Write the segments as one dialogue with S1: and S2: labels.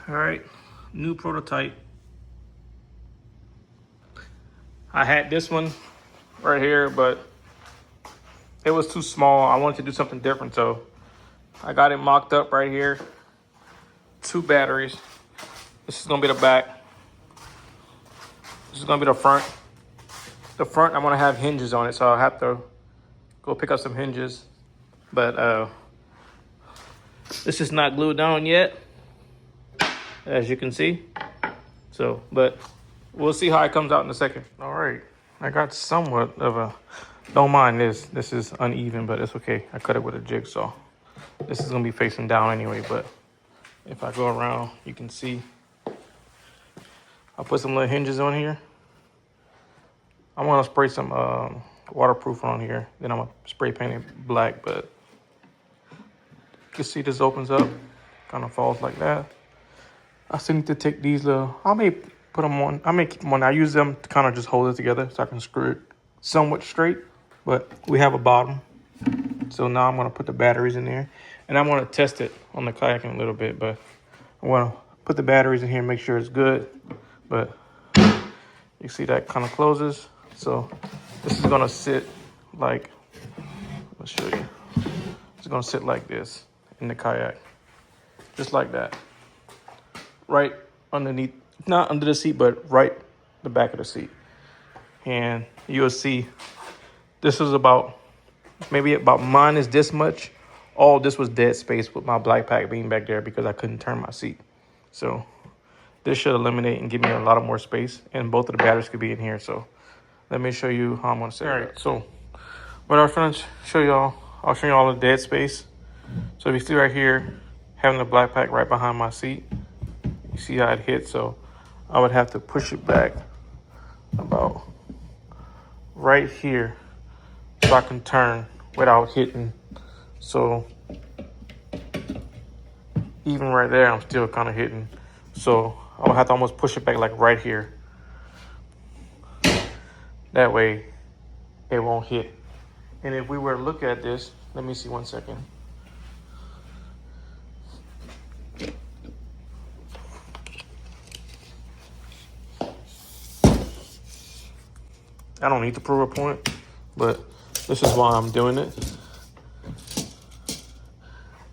S1: All right, new prototype. I had this one right here, but it was too small. I wanted to do something different, so I got it mocked up right here. 2 batteries. This is gonna be the back. This is gonna be the front. The front, I'm gonna have hinges on it, so I'll have to go pick up some hinges. But this is not glued down yet, as you can see. So, but we'll see how it comes out in a second. All right, I got somewhat of a, don't mind this. This is uneven, but it's okay. I cut it with a jigsaw. This is gonna be facing down anyway, but if I go around, you can see. I'll put some little hinges on here. I'm gonna spray some waterproof on here. Then I'm gonna spray paint it black, but you can see this opens up, kind of falls like that. I still need to take these little, I may put them on, I may keep them on. I use them to kind of just hold it together so I can screw it somewhat straight, but we have a bottom. So now I'm gonna put the batteries in there and I'm gonna test it on the kayak in a little bit, but I wanna put the batteries in here and make sure it's good. But you see that kind of closes. So this is gonna sit like, let's show you. It's gonna sit like this in the kayak, just like that. Right underneath, not under the seat, but right the back of the seat. And you'll see this is about, maybe about mine is this much. All this was dead space with my black pack being back there because I couldn't turn my seat. So this should eliminate and give me a lot of more space, and both of the batteries could be in here. So let me show you how I'm gonna set it. All right, so what I was trying to show y'all, I'll show you all the dead space. So if you see right here, having the black pack right behind my seat, you see how it hits. So I would have to push it back about right here so I can turn without hitting. So even right there, I'm still kind of hitting. So I would have to almost push it back like right here. That way it won't hit. And if we were to look at this, let me see 1 second. I don't need to prove a point, but this is why I'm doing it.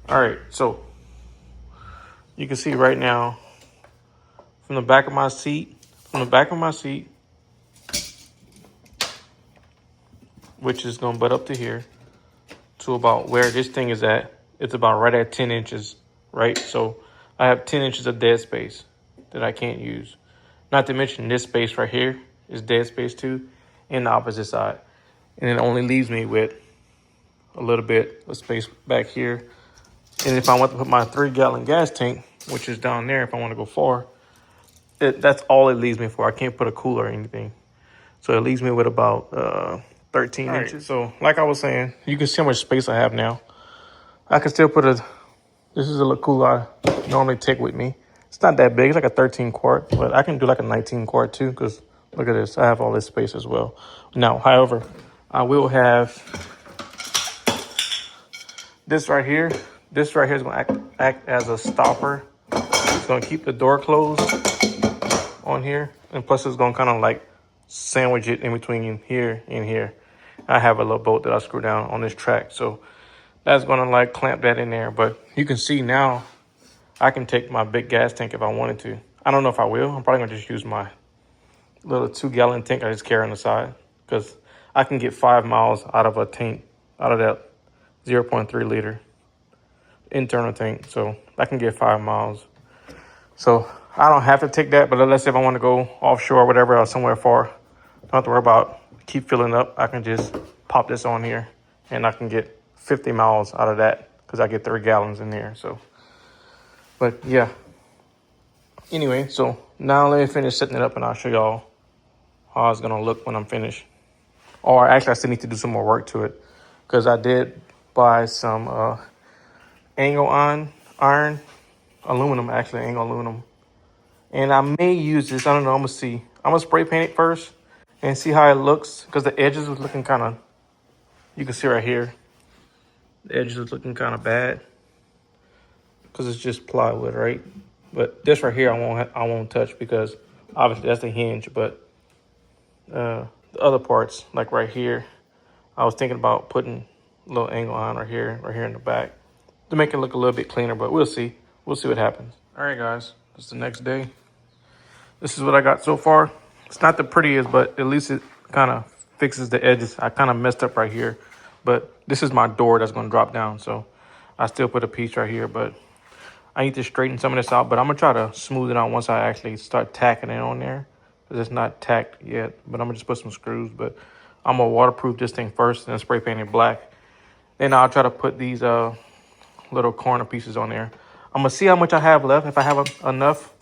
S1: All right, so you can see right now from the back of my seat, which is gonna butt up to here, to about where this thing is at. It's about right at 10 inches, right? So I have 10 inches of dead space that I can't use. Not to mention this space right here is dead space too, and the opposite side. And it only leaves me with a little bit of space back here. And if I want to put my 3-gallon gas tank, which is down there, if I want to go far, that's all it leaves me for. I can't put a cooler or anything. So it leaves me with about 13 inches. So like I was saying, you can see how much space I have now. I can still put this is a little cooler I normally take with me. It's not that big. It's like a 13 quart, but I can do like a 19 quart too, because look at this. I have all this space as well. Now, however, I will have this right here. This right here is going to act as a stopper. It's going to keep the door closed on here. And plus it's going to kind of like sandwich it in between here and here. I have a little bolt that I screw down on this track. So that's going to like clamp that in there. But you can see now I can take my big gas tank if I wanted to. I don't know if I will. I'm probably going to just use my little 2-gallon tank I just carry on the side, because I can get 5 miles out of a tank, out of that 0.3 liter internal tank. So I can get 5 miles. So I don't have to take that, but let's say if I want to go offshore or whatever, or somewhere far, don't have to worry about keep filling up. I can just pop this on here and I can get 50 miles out of that because I get 3 gallons in there. So, but yeah. Anyway, so now let me finish setting it up and I'll show y'all how it's gonna look when I'm finished. Or actually, I still need to do some more work to it, because I did buy some angle iron, aluminum, actually angle aluminum. And I may use this, I don't know, I'm gonna see. I'm gonna spray paint it first and see how it looks, because the edges was looking kind of, you can see right here, the edges was looking kind of bad, because it's just plywood, right? But this right here, I won't touch because obviously that's the hinge. But the other parts, like right here, I was thinking about putting a little angle on right here in the back to make it look a little bit cleaner. But we'll see. We'll see what happens. All right, guys. It's the next day. This is what I got so far. It's not the prettiest, but at least it kind of fixes the edges. I kind of messed up right here, but this is my door that's going to drop down. So I still put a piece right here, but I need to straighten some of this out. But I'm going to try to smooth it out once I actually start tacking it on there, because it's not tacked yet. But I'm going to just put some screws. But I'm going to waterproof this thing first and then spray paint it black. Then I'll try to put these little corner pieces on there. I'm going to see how much I have left. If I have enough,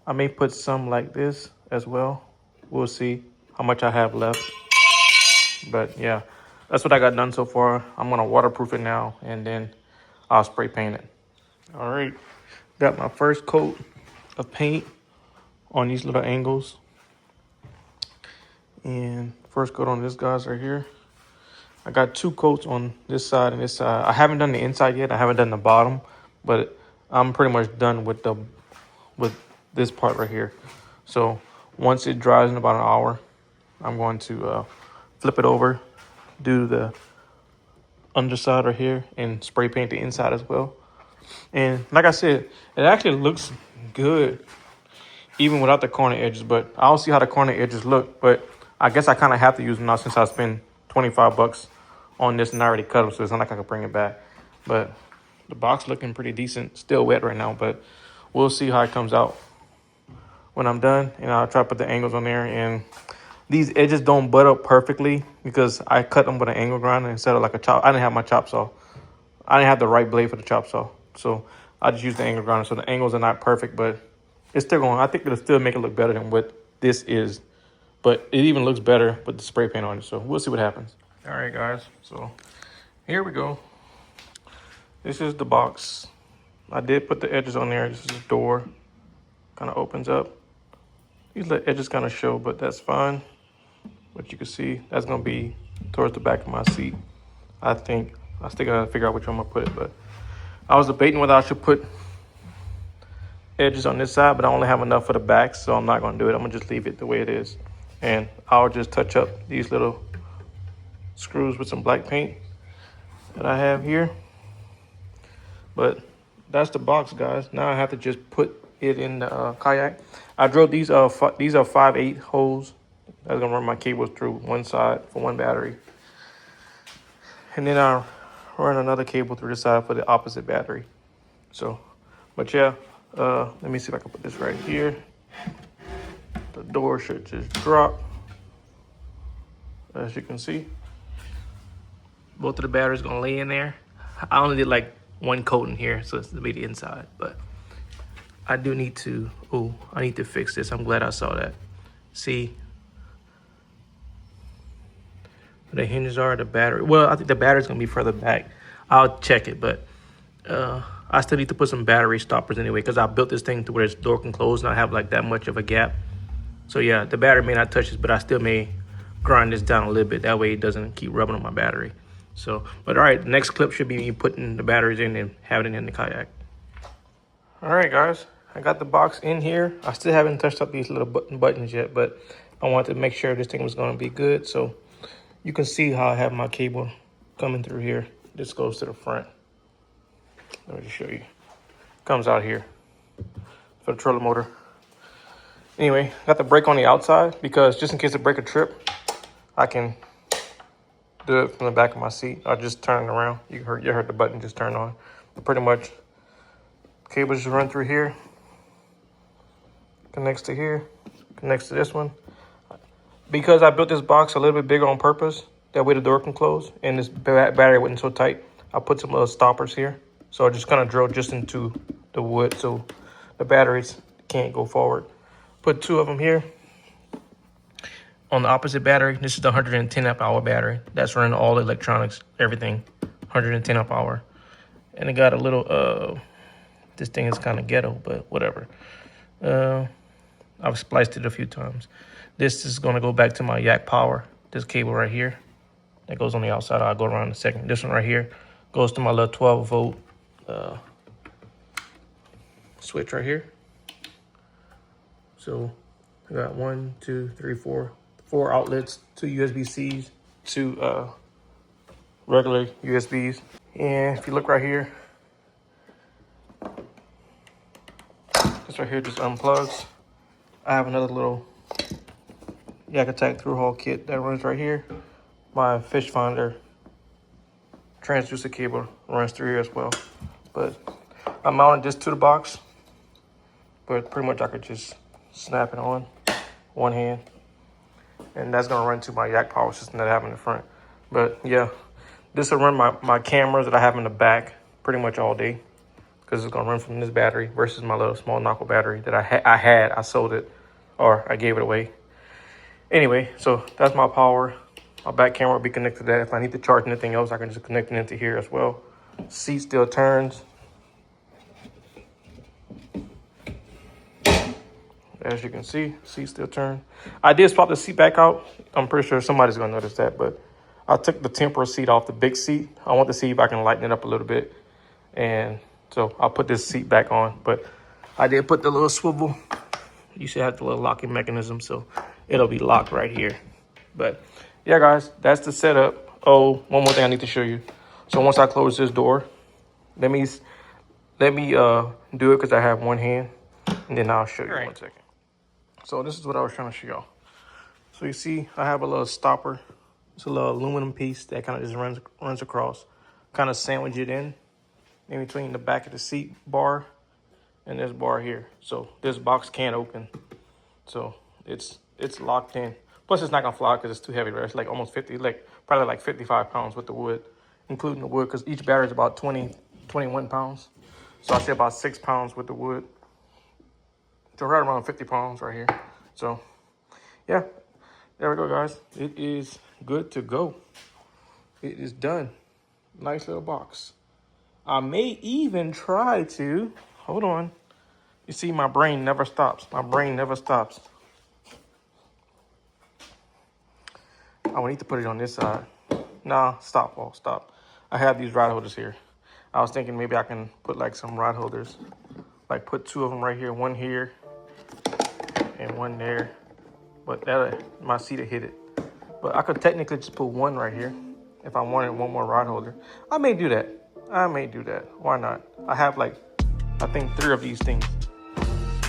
S1: I may put some like this as well. We'll see how much I have left. But yeah, that's what I got done so far. I'm gonna waterproof it now and then I'll spray paint it. All right, got my first coat of paint on these little angles. And first coat on this guy's right here. I got 2 coats on this side and this side. I haven't done the inside yet. I haven't done the bottom, but I'm pretty much done with this part right here. So once it dries in about an hour, I'm going to flip it over, do the underside right here, and spray paint the inside as well. And like I said, it actually looks good even without the corner edges, but I'll see how the corner edges look. But I guess I kind of have to use them now since I spent $25 on this and I already cut them, so it's not like I can bring it back. But the box looking pretty decent. Still wet right now, but we'll see how it comes out when I'm done. And I'll try to put the angles on there. And these edges don't butt up perfectly because I cut them with an angle grinder instead of like a chop. I didn't have my chop saw. I didn't have the right blade for the chop saw, so I just used the angle grinder. So the angles are not perfect, but it's still going. I think it'll still make it look better than what this is. But it even looks better with the spray paint on it. So we'll see what happens. All right, guys. So here we go. This is the box. I did put the edges on there. This is the door. Kind of opens up. These little edges kind of show, but that's fine. But you can see that's going to be towards the back of my seat. I think I still got to figure out which one I'm going to put it. But I was debating whether I should put edges on this side, but I only have enough for the back, so I'm not going to do it. I'm going to just leave it the way it is. And I'll just touch up these little screws with some black paint that I have here. But that's the box, guys. Now I have to just put it in the kayak. I drove these are 5/8 holes. That's gonna run my cables through one side for one battery, and then I'll run another cable through the side for the opposite battery. So, but yeah, let me see if I can put this right here. The door should just drop, as you can see. Both of the batteries gonna lay in there. I only did like one coat in here, so it's to be the inside, but I do need to, I need to fix this. I'm glad I saw that. See, the hinges are, the battery. Well, I think the battery's gonna be further back. I'll check it, but I still need to put some battery stoppers anyway, because I built this thing to where its door can close and I have like that much of a gap. So yeah, the battery may not touch this, but I still may grind this down a little bit. That way it doesn't keep rubbing on my battery. So, but all right, the next clip should be me putting the batteries in and having it in the kayak. All right, guys, I got the box in here. I still haven't touched up these little buttons yet, but I wanted to make sure this thing was going to be good. So you can see how I have my cable coming through here. This goes to the front. Let me just show you. Comes out here for the trailer motor. Anyway, got the brake on the outside because just in case the brake a trip, I can do it from the back of my seat. I'll just turn it around. You heard the button just turn on. But pretty much, cable just run through here, connects to here, connects to this one. Because I built this box a little bit bigger on purpose, that way the door can close and this battery wasn't so tight, I put some little stoppers here. So I just kind of drill just into the wood so the batteries can't go forward. Put 2 of them here. On the opposite battery, this is the 110 amp hour battery. That's running all the electronics, everything, 110 amp hour. And it got a little, this thing is kind of ghetto, but whatever. I've spliced it a few times. This is gonna go back to my Yak power. This cable right here, that goes on the outside. I'll go around in a second. This one right here goes to my little 12 volt switch right here. So I got 1, 2, 3, 4, 4 outlets, 2 USB-Cs, 2 regular USBs. And if you look right here, this right here just unplugs. I have another little Yak Attack through-hole kit that runs right here. My fish finder transducer cable runs through here as well. But I mounted this to the box, but pretty much I could just snap it on one hand, and that's gonna run to my Yak power system that I have in the front. But yeah, this will run my cameras that I have in the back pretty much all day, because it's gonna run from this battery versus my little small knuckle battery that I sold it, or I gave it away. Anyway, so that's my power. My back camera will be connected to that. If I need to charge anything else, I can just connect it into here as well. Seat still turns. As you can see, seat still turns. I did swap the seat back out. I'm pretty sure somebody's gonna notice that, but I took the temporal seat off the big seat. I want to see if I can lighten it up a little bit. And so I'll put this seat back on, but I did put the little swivel. You should have the little locking mechanism, so it'll be locked right here. But yeah, guys, that's the setup. Oh, one more thing I need to show you. So once I close this door, let me do it because I have one hand, and then I'll show you. One second. So this is what I was trying to show y'all. So you see, I have a little stopper. It's a little aluminum piece that kind of just runs across, kind of sandwich it in between the back of the seat bar and this bar here. So this box can't open. So it's locked in. Plus it's not gonna fly because it's too heavy, right? It's like almost 50, probably like 55 pounds with the wood, including the wood, because each battery is about 21 pounds. So I say about 6 pounds with the wood. So right around 50 pounds right here. So yeah, there we go, guys. It is good to go. It is done. Nice little box. I may even try to, hold on. You see, my brain never stops. My brain never stops. I would need to put it on this side. Nah, stop, Paul, stop. I have these rod holders here. I was thinking maybe I can put like some rod holders, like put 2 of them right here, one here and one there. But that my seat will hit it. But I could technically just put one right here if I wanted one more rod holder. I may do that. Why not? I have like, I think 3 of these things.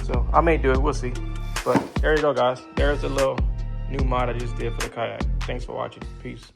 S1: So I may do it, we'll see. But there you go, guys. There's a little new mod I just did for the kayak. Thanks for watching. Peace.